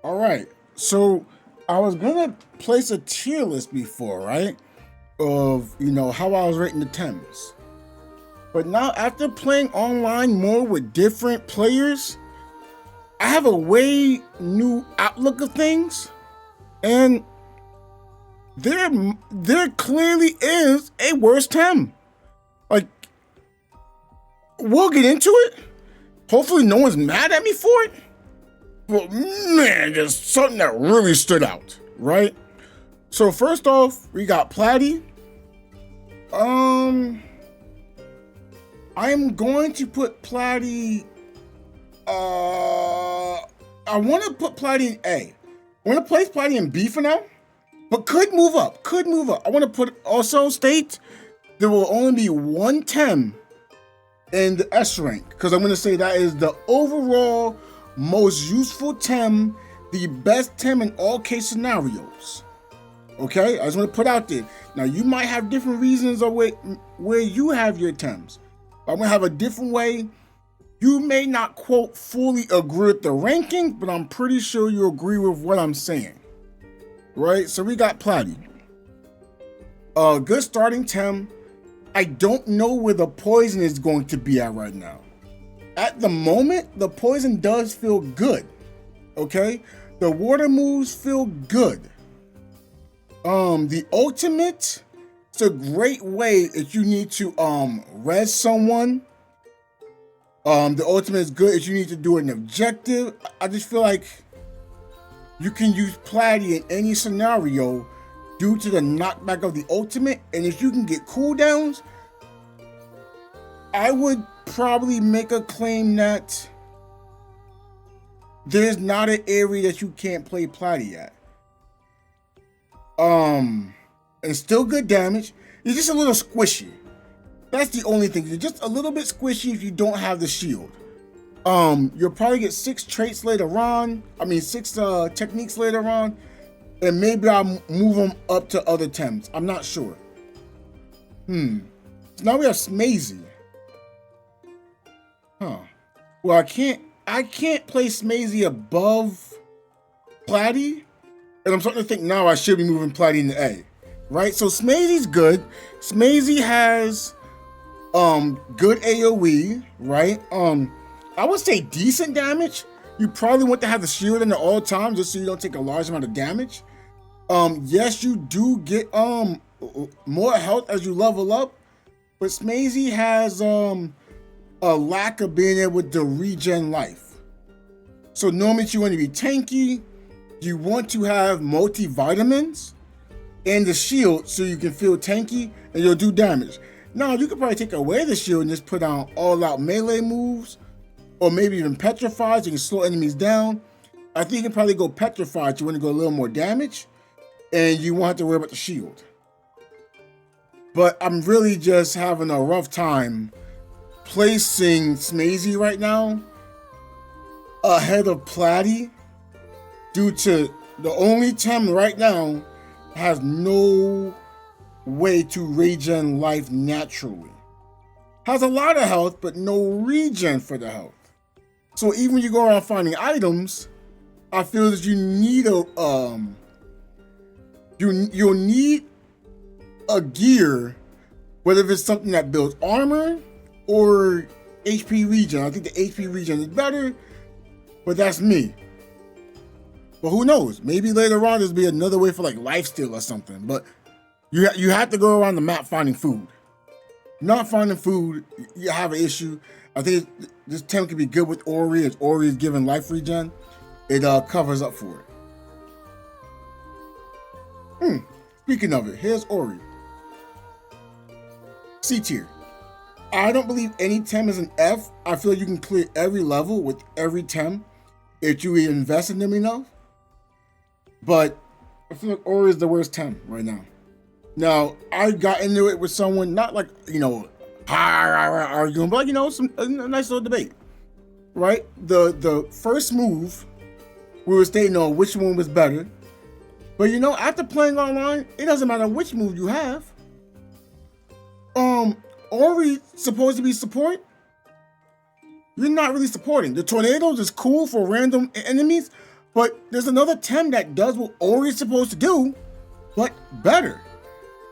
All right. So I was gonna place a tier list before, right? Of how I was rating the Tems. But now after playing online more with different players, I have a way new outlook of things, and there clearly is a worse Tem. Like, we'll get into it. Hopefully no one's mad at me for it. But man, there's something that really stood out, right? So first off, we got Platty. I'm going to put Platty. I want to put Platty in A. I want to place Platty in B for now, but could move up. I want to put also state there will only be one Tem in the S rank, because I'm going to say that is the overall most useful Tem, the best Tem in all case scenarios. Okay, I just want to put out there. Now you might have different reasons of where you have your Tems. I'm gonna have a different way. You may not quote fully agree with the ranking, but I'm pretty sure you agree with what I'm saying. Right? So we got Platty. Good starting Tem. I don't know where the poison is going to be at right now. At the moment, the poison does feel good. Okay? The water moves feel good. The ultimate, it's a great way if you need to res someone. The ultimate is good if you need to do an objective. I just feel like you can use Platty in any scenario due to the knockback of the ultimate, and if you can get cooldowns, I would probably make a claim that there's not an area that you can't play Platty at. And still good damage. It's just a little squishy. That's the only thing. You're just a little bit squishy if you don't have the shield. You'll probably get 6 traits later on. 6 techniques later on. And maybe I'll move them up to other Tems. I'm not sure. So now we have Smazy. Well, I can't place Smazy above Platty. And I'm starting to think now I should be moving Platty into A. Right? So Smazy's good. Smazy has good AoE, right? I would say decent damage. You probably want to have the shield in at all times just so you don't take a large amount of damage. Yes, you do get more health as you level up, but Smazy has a lack of being able to regen life. So normally you want to be tanky, you want to have multivitamins and the shield so you can feel tanky and you'll do damage. Now, you could probably take away the shield and just put on all-out melee moves, or maybe even petrified so you can slow enemies down. I think you can probably go petrified, you want to go a little more damage, and you won't have to worry about the shield. But I'm really just having a rough time placing Smazy right now ahead of Platty due to the only Tem right now has no way to regen life naturally. Has a lot of health, but no regen for the health. So even when you go around finding items, I feel that you need you'll need a gear, whether if it's something that builds armor or HP regen. I think the HP regen is better, but that's me. But who knows? Maybe later on there'll be another way for like lifesteal or something. But you have to go around the map finding food. Not finding food, you have an issue. I think this Tem can be good with Orie, as Orie is giving life regen. It covers up for it. Speaking of it, here's Orie. C tier. I don't believe any Tem is an F. I feel like you can clear every level with every Tem if you invest in them enough. But I feel like Orie is the worst Tem right now. Now, I got into it with someone, not like, arguing, but a nice little debate, right? The first move, we were stating on which one was better. But after playing online, it doesn't matter which move you have. Orie's supposed to be support. You're not really supporting. The tornadoes is cool for random enemies, But there's another Tem that does what Orie is supposed to do, but better.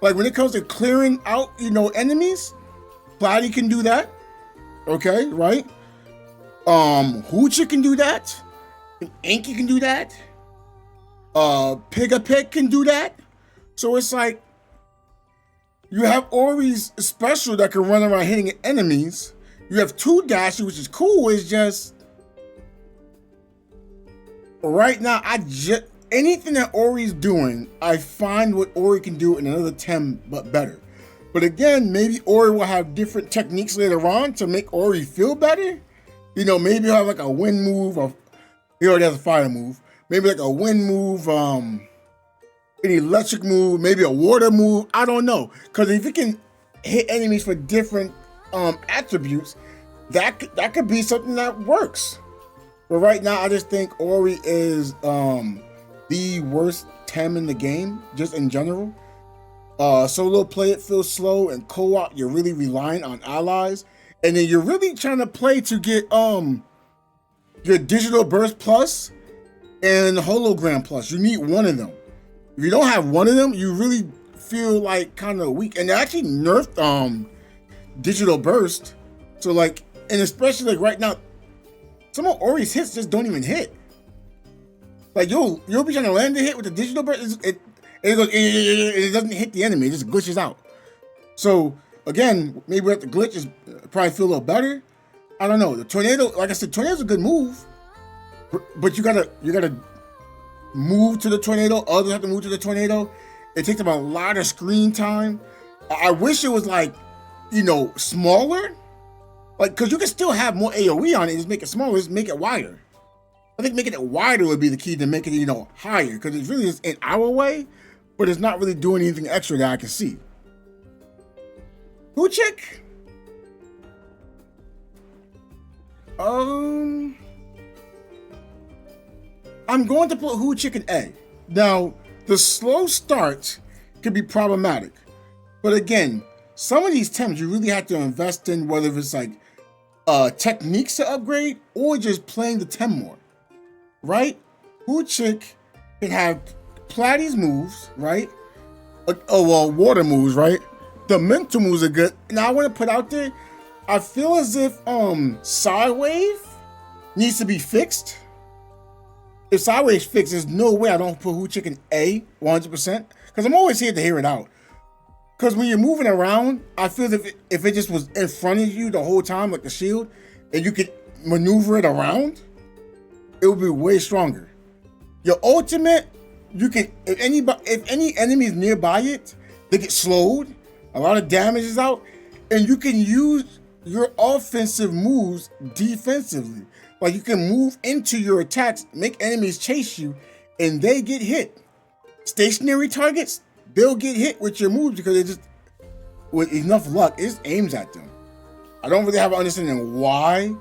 Like when it comes to clearing out, enemies, Platty can do that. Okay, right? Hoochick can do that. Inky can do that. Pigepic can do that. So it's like you have Orie's special that can run around hitting enemies. You have 2 dashes, which is cool. It's just right now, anything that Orie's doing, I find what Orie can do in another Tem, but better. But again, maybe Orie will have different techniques later on to make Orie feel better. Maybe he'll have like a wind move, or he already has a fire move. Maybe like a wind move, an electric move, maybe a water move. I don't know. Because if he can hit enemies for different attributes, that could be something that works. But right now, I just think Orie is the worst Tem in the game, just in general. Solo play, it feels slow, and co-op, you're really relying on allies. And then you're really trying to play to get your Digital Burst Plus and Hologram Plus. You need one of them. If you don't have one of them, you really feel like kind of weak. And they actually nerfed Digital Burst. So like, and especially like right now, some of Orie's hits just don't even hit. Like you'll be trying to land the hit with the Digital Burst, it goes, it doesn't hit the enemy, it just glitches out. So again, maybe with the glitches, probably feel a little better. I don't know. The tornado, like I said, tornado's a good move, but you gotta move to the tornado. Others have to move to the tornado. It takes them a lot of screen time. I wish it was like, smaller, like because you can still have more AOE on it. Just make it smaller. Just make it wider. I think making it wider would be the key to making it, higher, because it's really just in our way, but it's not really doing anything extra that I can see. Hoochick? I'm going to put Hoochick in A. Now, the slow start could be problematic, but again, some of these Tems you really have to invest in, whether it's like techniques to upgrade or just playing the Tem more, right? Hoochick can have Platty's moves, right? Water moves, right? The mental moves are good. Now I want to put out there, I feel as if Sidewave needs to be fixed. If Sidewave's fixed, there's no way I don't put Hoochick in A 100%. Because I'm always here to hear it out. Because when you're moving around, I feel as if it just was in front of you the whole time, like the shield, and you could maneuver it around, it would be way stronger. Your ultimate, you can, if any enemy is nearby it, they get slowed. A lot of damage is out, and you can use your offensive moves defensively. Like you can move into your attacks, make enemies chase you, and they get hit. Stationary targets, they'll get hit with your moves because it just, with enough luck, it just aims at them. I don't really have an understanding why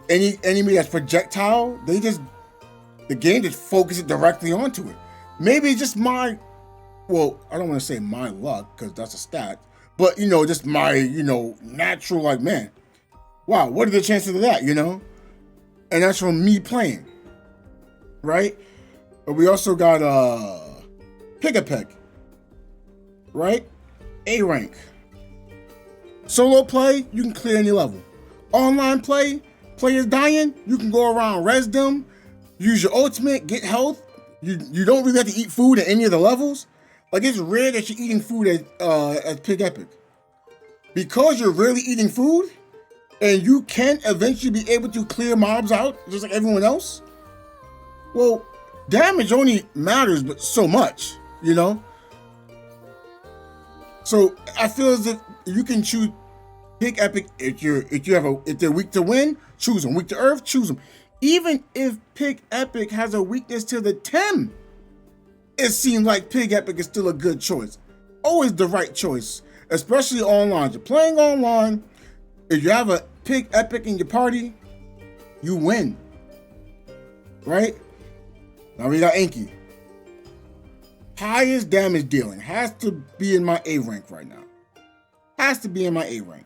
any enemy that's projectile, the game just focuses directly onto it. Maybe it's just I don't want to say my luck because that's a stat, but just my, natural, like, man, wow, what are the chances of that, And that's from me playing, right? But we also got Pigepic, right? A rank. Solo play, you can clear any level. Online play, players dying, you can go around, res them, use your ultimate, get health. You don't really have to eat food at any of the levels. Like, it's rare that you're eating food at Pigepic. Because you're rarely eating food, and you can eventually be able to clear mobs out, just like everyone else, well, damage only matters but so much, So I feel as if you can choose Pigepic if they're weak to wind, choose them. Weak to earth, choose them. Even if Pigepic has a weakness to the Tem, it seems like Pigepic is still a good choice. Always the right choice, especially online. You're playing online. If you have a Pigepic in your party, you win. Right? Now we got Inky. Highest damage dealing. Has to be in my A rank right now. Has to be in my A rank.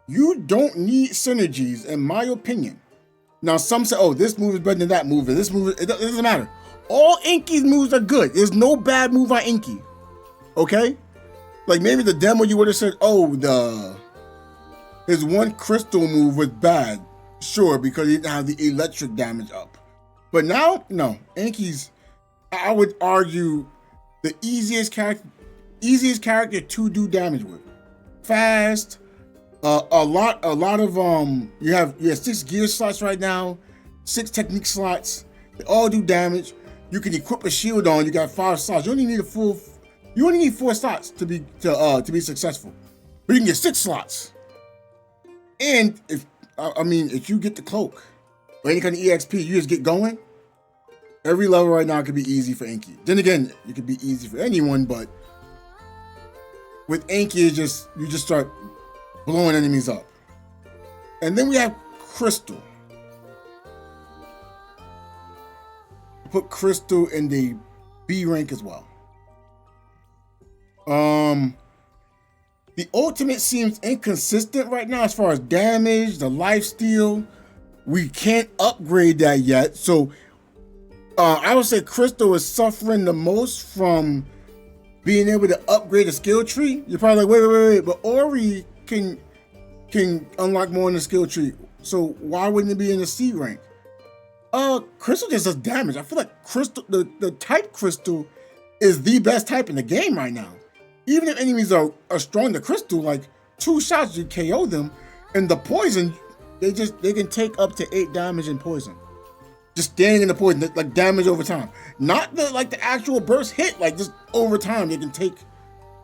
You don't need synergies, in my opinion. Now some say, oh, this move is better than that move, and this move, it doesn't matter. All Inky's moves are good. There's no bad move on Inky, okay? Like maybe the demo you would have said, oh, his one crystal move was bad, sure, because he didn't have the electric damage up. But now, no, Inky's, I would argue, the easiest character to do damage with. Fast, a lot of you have 6 gear slots right now, 6 technique slots. They all do damage. You can equip a shield on. You got 5 slots. You only need You only need 4 slots to be successful, but you can get 6 slots. And if you get the cloak or any kind of EXP, you just get going. Every level right now could be easy for Inky. Then again, it could be easy for anyone, but with Inky, you just start blowing enemies up. And then we have Crystal. Put Crystal in the B rank as well. The ultimate seems inconsistent right now as far as damage, the lifesteal. We can't upgrade that yet. So I would say Crystal is suffering the most from being able to upgrade the skill tree. You're probably like, wait, but Orie can unlock more in the skill tree. So why wouldn't it be in the C rank? Crystal just does damage. I feel like Crystal, the type Crystal is the best type in the game right now. Even if enemies are strong to Crystal, like 2 shots you KO them, and the poison, they can take up to 8 damage in poison. Just standing in the poison, like damage over time. Not the actual burst hit, like just over time they can take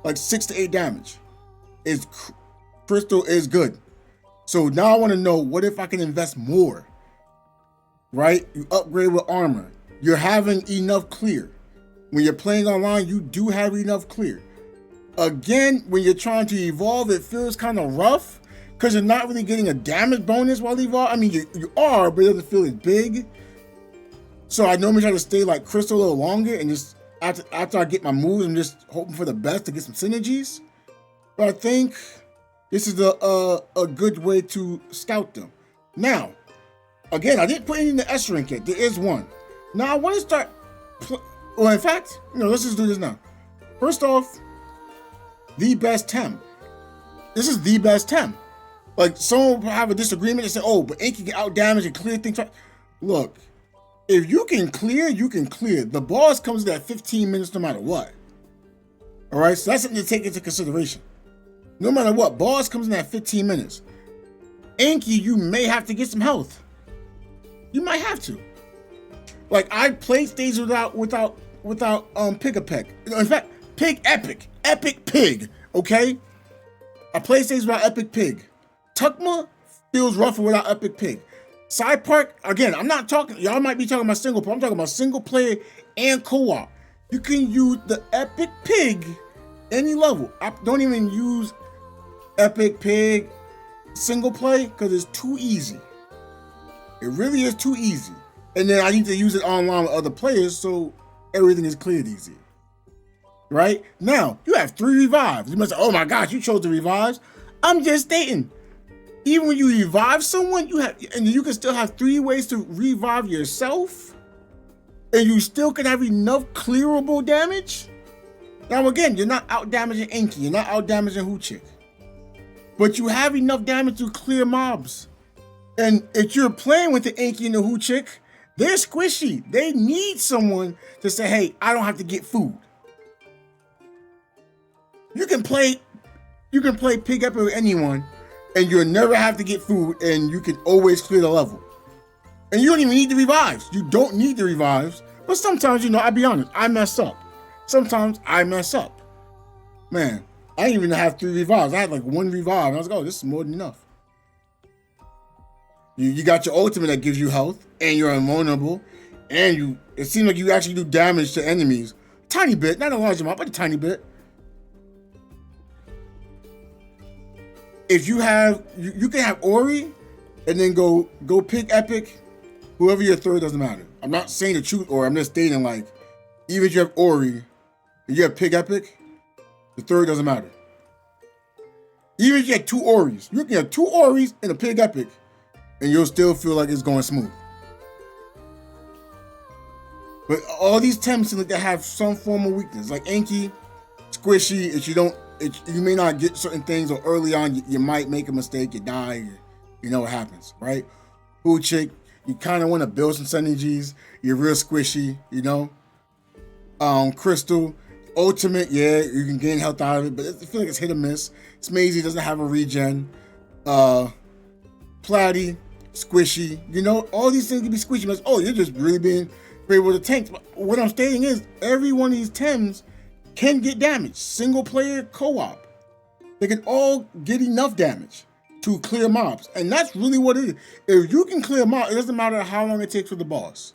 like 6 to 8 damage. Crystal is good. So now I want to know, what if I can invest more? Right? You upgrade with armor. You're having enough clear. When you're playing online, you do have enough clear. Again, when you're trying to evolve, it feels kind of rough because you're not really getting a damage bonus while evolving. I mean, you are, but it doesn't feel as big. So I normally try to stay like Crystal a little longer, and just after I get my moves, I'm just hoping for the best to get some synergies. But I think this is a good way to scout them. Now, again, I didn't put any in the S rank yet. There is one. Now I want to start. Well, in fact, let's just do this now. First off, the best Tem. This is the best Tem. Like, someone will have a disagreement and say, oh, but Inky can out damage and clear things. Look, if you can clear, you can clear. The boss comes in at 15 minutes no matter what. All right, so that's something to take into consideration. No matter what, boss comes in at 15 minutes. Inky, you may have to get some health. You might have to. Like, I played stages without Pigepic. In fact, Epic Pig, okay? I play stages without Epic Pig. Tukma feels rougher without Epic Pig. Side Park, again, I'm not talking, y'all might be talking about single player. I'm talking about single player and co-op. You can use the Epic Pig any level. I don't even use Epic Pig single play because it's too easy. It really is too easy. And then I need to use it online with other players so everything is cleared easy. Right? Now, you have 3 revives. You must say, oh my gosh, you chose the revives. I'm just stating, even when you revive someone, you can still have 3 ways to revive yourself, and you still can have enough clearable damage. Now again, you're not out damaging Inky, you're not out damaging Hoochick, but you have enough damage to clear mobs. And if you're playing with the Inky and the Hoochick, they're squishy. They need someone to say, hey, I don't have to get food. You can play Pigepic with anyone, and you'll never have to get food, and you can always clear the level. And you don't even need the revives. You don't need the revives. But sometimes, I'll be honest, I mess up. Sometimes I mess up. Man, I didn't even have 3 revives. I had like 1 revive. And I was like, oh, this is more than enough. You got your ultimate that gives you health, and you're invulnerable, and it seems like you actually do damage to enemies. Tiny bit, not a large amount, but a tiny bit. If you have, you can have Orie, and then go Pigepic, whoever your third, doesn't matter. I'm not saying the truth, or I'm just stating, like, even if you have Orie, and you have Pigepic, the third doesn't matter. Even if you have 2 Ories, you can have 2 Ories and a Pigepic, and you'll still feel like it's going smooth. But all these Tems seem like they have some form of weakness. Like Inky, squishy. If you may not get certain things, or early on you might make a mistake, you die, you know what happens, right? Hoochick, you kind of want to build some synergies. You're real squishy, you know. Crystal, ultimate, yeah, you can gain health out of it, but I feel like it's hit or miss. Smazy doesn't have a regen. Platty, squishy, you know, all these things can be squishy. But oh, you're just really being great with the tanks. But what I'm stating is every one of these Tems can get damage. Single player, co-op. They can all get enough damage to clear mobs. And that's really what it is. If you can clear mobs, it doesn't matter how long it takes for the boss.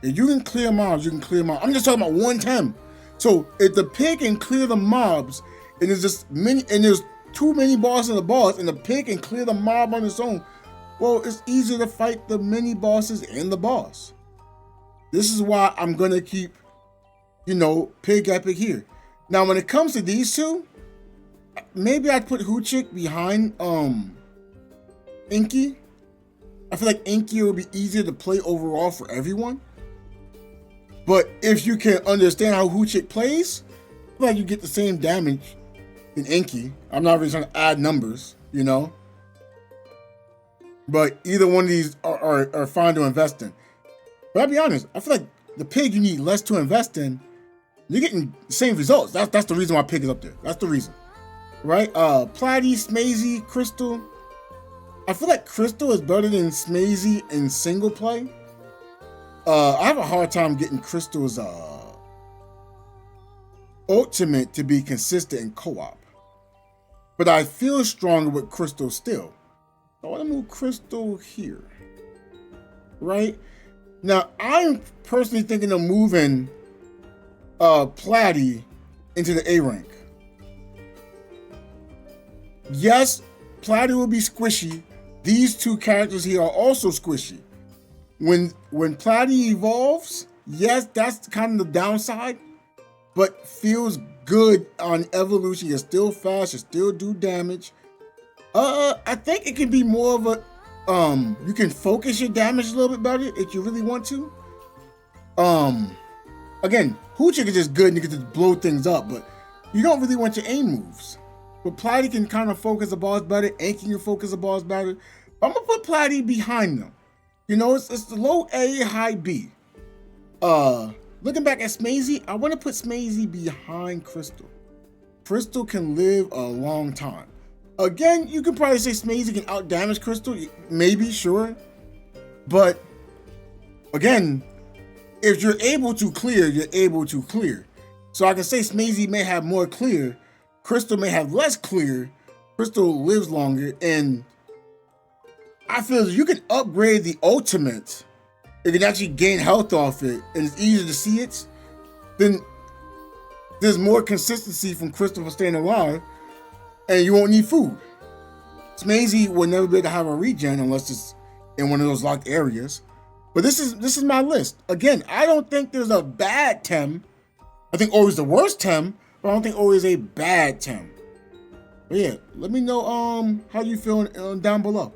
If you can clear mobs, you can clear mobs. I'm just talking about one Tem. So if the pig can clear the mobs, and there's just many, and there's too many bosses in the boss, and the pig can clear the mob on its own, well, it's easier to fight the mini bosses and the boss. This is why I'm gonna keep, you know, Pigepic here. Now, when it comes to these two, maybe I'd put Hoochick behind Inky. I feel like Inky will be easier to play overall for everyone. But if you can understand how Hoochick plays, I feel like you get the same damage in Inky. I'm not really trying to add numbers, you know. But either one of these are fine to invest in. But I'll be honest, I feel like the pig you need less to invest in. You're getting the same results. That's the reason why pig is up there. That's the reason. Right? Platty, Smazy, Crystal. I feel like Crystal is better than Smazy in single play. I have a hard time getting Crystal's ultimate to be consistent in co-op. But I feel stronger with Crystal still. I want to move Crystal here. Right? Now, I'm personally thinking of moving Platty into the A rank. Yes, Platty will be squishy. These two characters here are also squishy. When Platty evolves, yes, that's kind of the downside, but feels good on evolution. You're still fast, you still do damage. I think it can be more of a you can focus your damage a little bit better if you really want to. Again, Hoochick is just good and you can just blow things up, but you don't really want your aim moves. But Platty can kind of focus the balls better, Inky can focus the balls better. But I'm gonna put Platty behind them. You know, it's the low A, high B. Looking back at Smazy, I want to put Smazy behind Crystal. Crystal can live a long time. Again, you can probably say Smazy can out-damage Crystal. Maybe, sure. But, again, if you're able to clear, you're able to clear. So I can say Smazy may have more clear. Crystal may have less clear. Crystal lives longer. And I feel you can upgrade the ultimate. If you can actually gain health off it, and it's easier to see it, then there's more consistency from Crystal for staying alive, and you won't need food. Smazy will never be able to have a regen unless it's in one of those locked areas. But this is my list. Again, I don't think there's a bad Tem. I think Orie's the worst Tem, but I don't think Orie is a bad Tem. But yeah, let me know how you feel down below.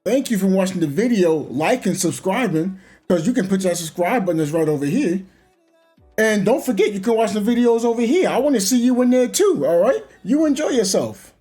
Thank you for watching the video, like and subscribing, because you can put that subscribe button that's right over here. And don't forget, you can watch the videos over here. I want to see you in there too, all right? You enjoy yourself.